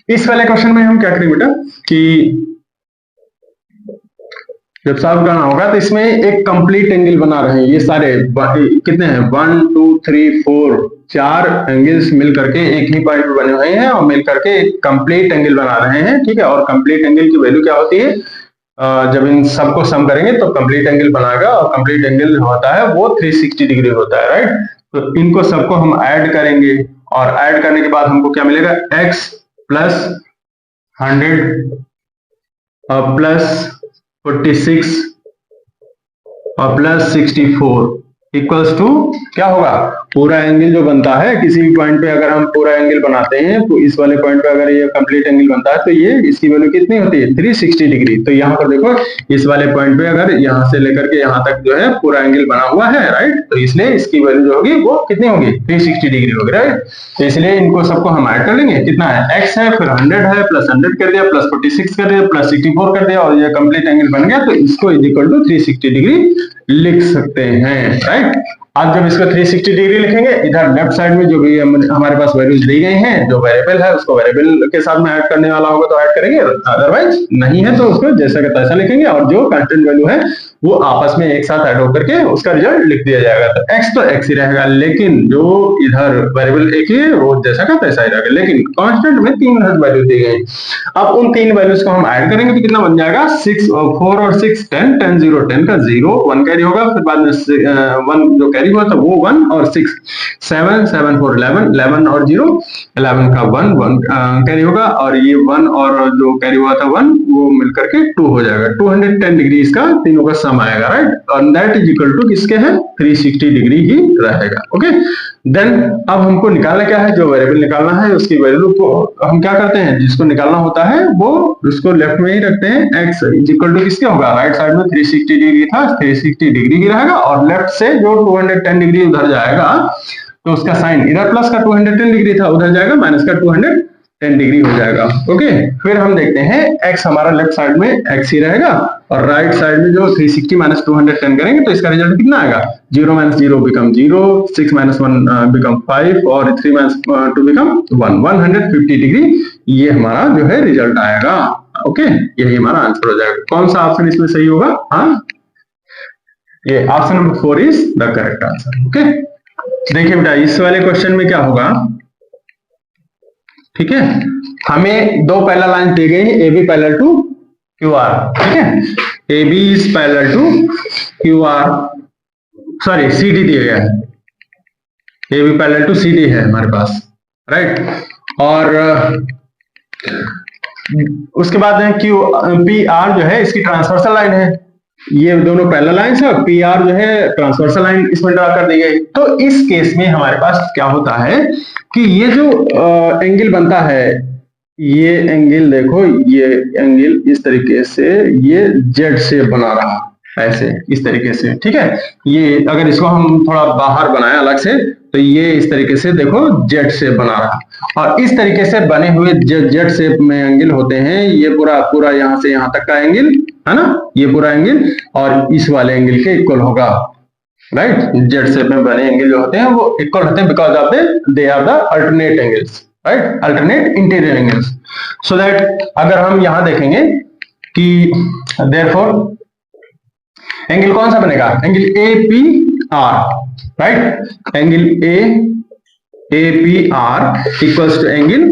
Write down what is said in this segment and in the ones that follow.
इस वाले क्वेश्चन में हम क्या करेंगे बेटा कि जब सॉल्व करना होगा तो इसमें एक कंप्लीट एंगल बना रहे हैं, ये सारे कितने हैं 1 2 3 4 4 एंगल्स मिल करके एक ही पॉइंट पे बने हुए हैं और मिल करके एक कंप्लीट एंगल बना रहे हैं, ठीक है। और कंप्लीट एंगल की वैल्यू क्या होती है, जब इन सबको सम करेंगे तो कंप्लीट एंगल बनाएगा और कंप्लीट एंगल होता है वो 360 डिग्री होता है, राइट। तो इनको सबको हम ऐड करेंगे और ऐड करने के बाद हमको क्या मिलेगा, x प्लस 100 और प्लस 46 और प्लस 64 इक्वल्स टू क्या होगा, पूरा एंगल जो बनता है किसी भी पॉइंट पे अगर हम पूरा एंगल बनाते हैं तो इस वाले पॉइंट पे अगर ये कंप्लीट एंगल बनता है तो ये इसकी वैल्यू कितनी होती है 360 डिग्री। तो यहाँ पर देखो इस वाले पॉइंट पे अगर यहाँ से लेकर के यहाँ तक जो है पूरा एंगल बना हुआ है, राइट। तो इसलिए इसकी वैल्यू जो होगी वो कितनी होगी 360 डिग्री होगी, राइट। तो इसलिए इनको सबको हम ऐड कर लेंगे, कितना है x है, फिर 100 है, प्लस 100 कर दिया, प्लस 46 कर दिया, प्लस 64 कर दिया और ये कंप्लीट एंगल बन गया। तो इसको इज इक्वल टू 360 डिग्री लिख सकते हैं, राइट। अब जब इसको 360 डिग्री लिखेंगे, इधर लेफ्ट साइड में जो भी हमारे पास वैल्यूज दी गई हैं, जो वेरिएबल है उसको वेरिएबल के साथ में ऐड करने वाला होगा तो ऐड करेंगे, अदरवाइज नहीं है तो उसको जैसा का तैसा लिखेंगे और जो कांस्टेंट वैल्यू है वो आपस में एक साथ ऐड होकर के उसका रिजल्ट लिख दिया जाएगा। तो x तो x ही रहेगा, लेकिन जो इधर वेरिएबल एक ही है वो जैसा का तैसा ही रहेगा, लेकिन कांस्टेंट में 3 वैल्यू दी गई। अब उन 3 वैल्यूज को हम ऐड करेंगे तो कितना बन जाएगा 6 और 4 और 6 10 10 0 10 का 0 1 कैरी होगा, फिर बाद में 1 जो कैरी हुआ था वो 1 और 6 7 7 4 11 11 और 0 11 का 1 1 कैरी होगा और ये 1 और जो कैरी हुआ था 1 वो मिलकर के 2 हो जाएगा। 210 डिग्री इसका तीनों का सम आएगा, राइट। और दैट इज इक्वल टू किसके है 360 डिग्री ही रहेगा, ओके। देन अब हमको निकालना क्या है, जो वेरिएबल निकालना है उसकी वैल्यू को हम क्या करते हैं, जिसको निकालना होता है वो उसको लेफ्ट में ही रखते हैं, x इज इक्वल टू किसके होगा, राइट साइड में 360 डिग्री था 360 डिग्री ही रहेगा और लेफ्ट से जो 210 डिग्री उधर जाएगा तो उसका साइन इधर प्लस का 210 डिग्री था उधर जाएगा माइनस का 210 डिग्री हो जाएगा, ओके। फिर हम देखते हैं x हमारा लेफ्ट साइड में x ही रहेगा और राइट साइड में जो 360 माइनस 210 करेंगे तो इसका रिजल्ट कितना आएगा, 0 माइनस 0 बिकम 0, 6 माइनस 1 बिकम 5 और 3 माइनस 2 बिकम 1, 150 डिग्री ये हमारा जो है रिजल्ट आएगा, ओके। यही हमारा आंसर हो जाएगा। कौन सा ऑप्शन इसमें सही होगा, हाँ ये option number 4 is the correct answer, okay. देखिए बेटा इस वाले क्वेश्चन में क्या होगा, ठीक है, हमें दो पैरेलल लाइन दी गई है, AB पैरेलल टू QR, ठीक है, AB is parallel to QR, sorry CD दिया गया है, AB पैरेलल टू CD है हमारे पास, राइट। और उसके बाद PR जो है इसकी ट्रांसवर्सल लाइन है, ये दोनों पैरेलल लाइंस है, PR जो है ट्रांसवर्सल लाइन इसमें ड्रा कर दी गई। तो इस केस में हमारे पास क्या होता है कि ये जो एंगल बनता है, ये एंगल देखो, ये एंगल इस तरीके से ये जेड से बना रहा, ऐसे इस तरीके से, ठीक है। ये अगर इसको हम थोड़ा बाहर बनाए अलग से तो ये इस तरीके से देखो जेड से बना रहा और इस तरीके से बने हुए जेड शेप में एंगल होते हैं, ये पूरा पूरा यहाँ से यहाँ तक का एंगल है ना, ये पूरा एंगल और इस वाले एंगल के इक्वल होगा, राइट। जेड शेप में बने एंगल जो होते हैं वो इक्वल होते हैं because of they are the alternate angles, right, alternate interior angles. So that अगर हम यहां देखेंगे कि देयरफॉर एंगल कौन सा बनेगा, angle APR, right, angle APR equals to angle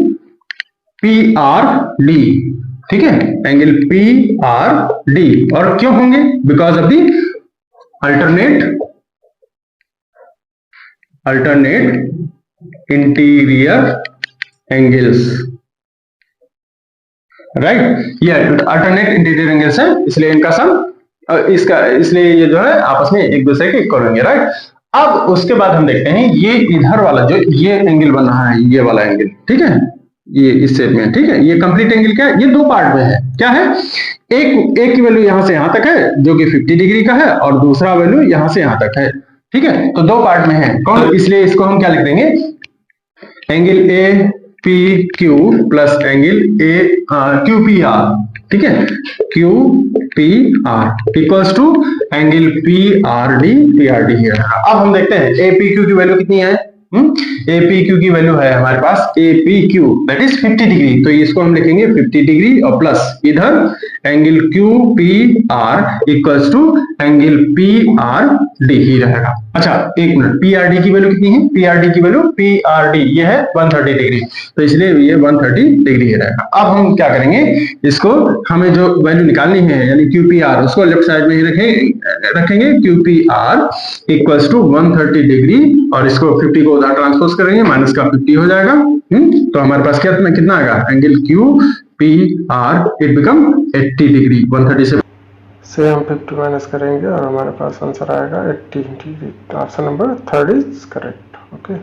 PRD, ठीक है, एंगल PRD। और क्यों होंगे, because of the alternate interior angles, right. ये अल्टरनेट इंटीरियर एंगल्स है इसलिए इनका सम इसलिए ये जो है आपस में एक दूसरे के इक्वल होंगे, राइट। अब उसके बाद हम देखते हैं ये इधर वाला जो ये एंगल बन रहा है, ये वाला एंगल, ठीक है, ये इस शेप में, ठीक है, ये कंप्लीट एंगल क्या है, ये दो पार्ट में है, क्या है, एक की वैल्यू यहां से यहां तक है जो कि 50 डिग्री का है और दूसरा वैल्यू यहां से यहां तक है, ठीक है। तो दो पार्ट में है कौन, इसलिए इसको हम क्या लिख देंगे, angle APQ plus angle QPR, ठीक है, QPR equals to angle PRD ही रहेगा। अब हम देखते हैं APQ की वैल्यू कितनी है, APQ की वैल्यू है हमारे पास APQ दैट इज 50 डिग्री, तो इसको हम लिखेंगे 50 डिग्री और प्लस इधर angle QPR equals to angle PRD ही रहेगा। अच्छा एक मिनट, PRD की वैल्यू कितनी है? PRD की वैल्यू PRD ये है 130 डिग्री, तो इसलिए ये 130 डिग्री ही रहेगा। अब हम क्या करेंगे, इसको हमें जो वैल्यू निकालनी है यानी QPR उसको लेफ्ट साइड में ही रखेंगे QPR इक्वल्स टू 130 डिग्री और इसको 50 को उधर ट्रांसपोज करेंगे, माइनस का 50 हो जाएगा। तो हमारे पास कितना आएगा, angle QPR it become 80 degree. 130 से हम 50 माइनस करेंगे और हमारे पास आंसर आएगा 80 degree. Option number 3 is correct. Okay.